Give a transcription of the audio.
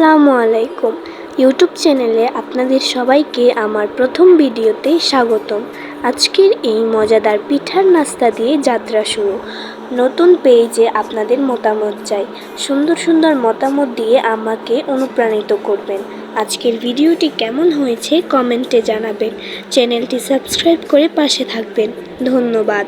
আসসালামু আলাইকুম। ইউটিউব চ্যানেলে আপনাদের সবাইকে আমার প্রথম ভিডিওতে স্বাগতম। আজকের এই মজাদার পিঠার নাস্তা দিয়ে যাত্রা শুরু। নতুন পেজে আপনাদের মতামত চাই। সুন্দর সুন্দর মতামত দিয়ে আমাকে অনুপ্রাণিত করবেন। আজকের ভিডিওটি কেমন হয়েছে কমেন্টে জানাবেন। চ্যানেলটি সাবস্ক্রাইব করে পাশে থাকবেন। ধন্যবাদ।